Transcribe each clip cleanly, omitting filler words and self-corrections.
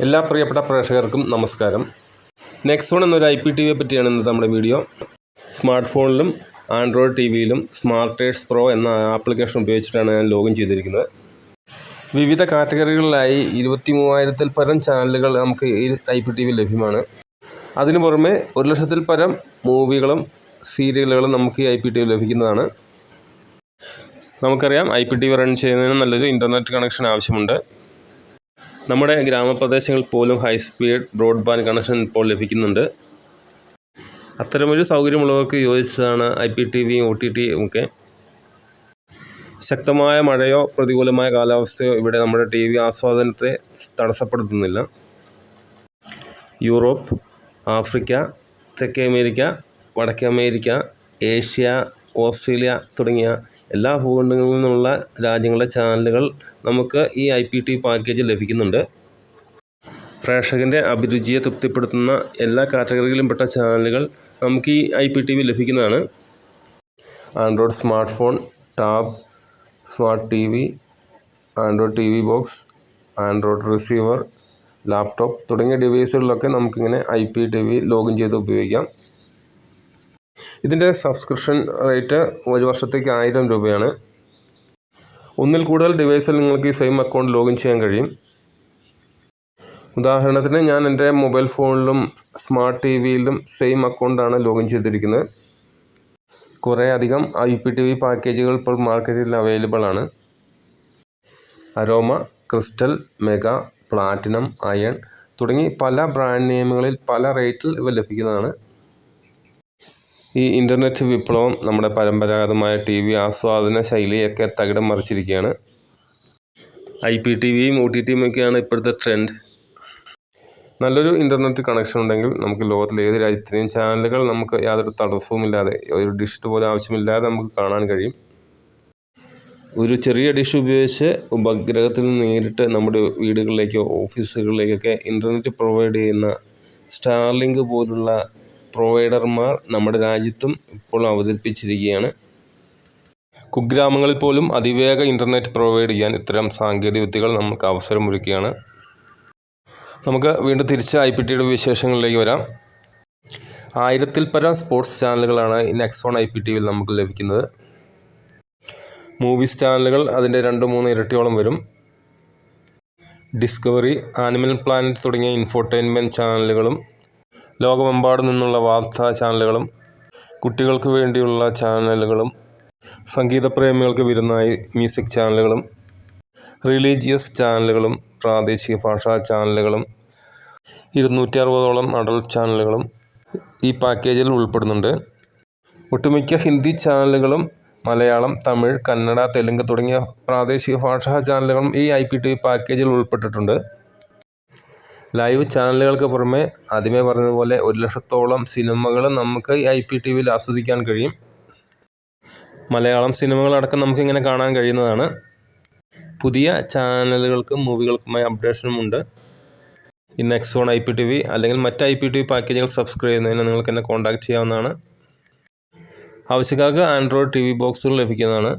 എല്ലാ പ്രിയപ്പെട്ട പ്രേക്ഷകർക്കും നമസ്കാരം. നെക്സോൺ എന്നൊരു IPTV പറ്റിയാണ് ഇന്നത്തെ നമ്മുടെ വീഡിയോ. സ്മാർട്ട് ഫോണിലും ആൻഡ്രോയിഡ് TV-യിലും സ്മാർട്ടേഴ്സ് പ്രോ എന്ന ആപ്ലിക്കേഷൻ ഉപയോഗിച്ചിട്ടാണ് ഞാൻ ലോഗിൻ ചെയ്തിരിക്കുന്നത്. വിവിധ കാറ്റഗറികളിലായി 23,000-ൽ പരം ചാനലുകൾ നമുക്ക് ഈ IPTV ലഭ്യമാണ്. അതിനു പുറമെ 1,00,000-ൽ പരം മൂവികളും സീരിയലുകളും നമുക്ക് ഈ IPTV ലഭിക്കുന്നതാണ്. നമുക്കറിയാം IPTV റൺ ചെയ്യുന്നതിന് നല്ലൊരു ഇൻ്റർനെറ്റ് കണക്ഷൻ ആവശ്യമുണ്ട്. നമ്മുടെ ഗ്രാമപ്രദേശങ്ങളിൽ പോലും ഹൈ സ്പീഡ് ബ്രോഡ്ബാൻഡ് കണക്ഷൻ ഇപ്പോൾ ലഭിക്കുന്നുണ്ട്. അത്തരമൊരു സൗകര്യമുള്ളവർക്ക് യോജിച്ചതാണ് IPTVയും OTTയും ഒക്കെ. ശക്തമായ മഴയോ പ്രതികൂലമായ കാലാവസ്ഥയോ ഇവിടെ നമ്മുടെ TV ആസ്വാദനത്തെ തടസ്സപ്പെടുത്തുന്നില്ല. യൂറോപ്പ്, ആഫ്രിക്ക, തെക്കേ അമേരിക്ക, വടക്കേ അമേരിക്ക, ഏഷ്യ, ഓസ്ട്രേലിയ തുടങ്ങിയ എല്ലാ ഭൂഖണ്ഡങ്ങളിൽ നിന്നുള്ള രാജ്യങ്ങളുടെ ചാനലുകൾ നമുക്ക് ഈ IPTV പാക്കേജിൽ ലഭിക്കുന്നുണ്ട്. പ്രേക്ഷകൻ്റെ അഭിരുചിയെ തൃപ്തിപ്പെടുത്തുന്ന എല്ലാ കാറ്റഗറിയിലും പെട്ട ചാനലുകൾ നമുക്ക് ഈ IPTV ലഭിക്കുന്നതാണ്. Android smart phone, tab, smart TV, Android TV box, Android receiver, laptop തുടങ്ങിയ ഡിവൈസുകളിലൊക്കെ നമുക്കിങ്ങനെ IPTV ലോഗിൻ ചെയ്ത് ഉപയോഗിക്കാം. ഇതിൻ്റെ സബ്സ്ക്രിപ്ഷൻ റേറ്റ് ഒരു വർഷത്തേക്ക് 1000 രൂപയാണ്. ഒന്നിൽ കൂടുതൽ ഡിവൈസിൽ നിങ്ങൾക്ക് ഈ സെയിം അക്കൗണ്ട് ലോഗിൻ ചെയ്യാൻ കഴിയും. ഉദാഹരണത്തിന് ഞാൻ എൻ്റെ മൊബൈൽ ഫോണിലും സ്മാർട്ട് TVയിലും സെയിം അക്കൗണ്ടാണ് ലോഗിൻ ചെയ്തിരിക്കുന്നത്. കുറേ അധികം IPTV പാക്കേജുകൾ ഇപ്പോൾ മാർക്കറ്റിൽ അവൈലബിൾ ആണ്. Aroma, crystal, mega, platinum, iron തുടങ്ങി പല ബ്രാൻഡ് നെയിമുകളിൽ പല റേറ്റിൽ ഇവ ലഭിക്കുന്നതാണ്. ഈ ഇൻ്റർനെറ്റ് വിപ്ലവം നമ്മുടെ പരമ്പരാഗതമായ TV ആസ്വാദന ശൈലിയൊക്കെ തകിടം മറിച്ചിരിക്കുകയാണ്. IPTVയും OTTയും ഒക്കെയാണ് ഇപ്പോഴത്തെ ട്രെൻഡ്. നല്ലൊരു ഇൻ്റർനെറ്റ് കണക്ഷൻ ഉണ്ടെങ്കിൽ നമുക്ക് ലോകത്തിലെ ഏത് രാജ്യത്തിലെയും ചാനലുകൾ നമുക്ക് യാതൊരു തടസ്സവുമില്ലാതെ, ഒരു ഡിഷ് പോലും ആവശ്യമില്ലാതെ നമുക്ക് കാണാൻ കഴിയും. ഒരു ചെറിയ ഡിഷ് ഉപയോഗിച്ച് ഉപഗ്രഹത്തിൽ നിന്ന് നേരിട്ട് നമ്മുടെ വീടുകളിലേക്കോ ഓഫീസുകളിലേക്കൊക്കെ ഇൻ്റർനെറ്റ് പ്രൊവൈഡ് ചെയ്യുന്ന സ്റ്റാർലിങ്ക് പോലുള്ള പ്രൊവൈഡർമാർ നമ്മുടെ രാജ്യത്തും ഇപ്പോൾ അവതരിപ്പിച്ചിരിക്കുകയാണ്. കുഗ്രാമങ്ങളിൽ പോലും അതിവേഗ ഇൻ്റർനെറ്റ് പ്രൊവൈഡ് ചെയ്യാൻ ഇത്തരം സാങ്കേതിക വിദ്യകൾ നമുക്ക് അവസരമൊരുക്കുകയാണ്. നമുക്ക് വീണ്ടും തിരിച്ച് IPTVയുടെ വിശേഷങ്ങളിലേക്ക് വരാം. 1000-ൽ പരം സ്പോർട്സ് ചാനലുകളാണ് നെക്സോൺ IPTVയിൽ നമുക്ക് ലഭിക്കുന്നത്. മൂവീസ് ചാനലുകൾ അതിൻ്റെ 2-3 ഇരട്ടിയോളം വരും. ഡിസ്കവറി, ആനിമൽ പ്ലാനറ്റ് തുടങ്ങിയ ഇൻഫോർടൈൻമെൻറ്റ് ചാനലുകളും ലോകമെമ്പാടും നിന്നുള്ള വാർത്താ ചാനലുകളും കുട്ടികൾക്ക് വേണ്ടിയുള്ള ചാനലുകളും സംഗീതപ്രേമികൾക്ക് വിരുന്നായി മ്യൂസിക് ചാനലുകളും റിലീജിയസ് ചാനലുകളും പ്രാദേശിക ഭാഷാ ചാനലുകളും 260ഓളം അഡൾട്ട് ചാനലുകളും ഈ പാക്കേജിൽ ഉൾപ്പെടുന്നുണ്ട്. ഒട്ടുമിക്ക ഹിന്ദി ചാനലുകളും മലയാളം, തമിഴ്, കന്നഡ, തെലുങ്ക് തുടങ്ങിയ പ്രാദേശിക ഭാഷാ ചാനലുകളും ഈ IPTV പാക്കേജിൽ ഉൾപ്പെട്ടിട്ടുണ്ട്. ലൈവ് ചാനലുകൾക്ക് പുറമെ ആദ്യമേ പറഞ്ഞതുപോലെ 1,00,000-ഓളം സിനിമകൾ നമുക്ക് ഈ IPTVയിൽ ആസ്വദിക്കാൻ കഴിയും. മലയാളം സിനിമകളടക്കം നമുക്കിങ്ങനെ കാണാൻ കഴിയുന്നതാണ്. പുതിയ ചാനലുകൾക്കും മൂവികൾക്കുമായി അപ്ഡേഷനുമുണ്ട്. ഈ നെക്സോൺ IPTV അല്ലെങ്കിൽ മറ്റ് IPTV പാക്കേജുകൾ സബ്സ്ക്രൈബ് ചെയ്യുന്നതിന് നിങ്ങൾക്ക് എന്നെ കോൺടാക്റ്റ് ചെയ്യാവുന്നതാണ്. ആവശ്യക്കാർക്ക് ആൻഡ്രോയിഡ് TV ബോക്സുകൾ ലഭിക്കുന്നതാണ്.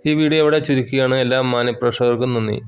ഈ വീഡിയോ ഇവിടെ ചുരുക്കുകയാണ്. എല്ലാ മാന്യ പ്രേക്ഷകർക്കും നന്ദി.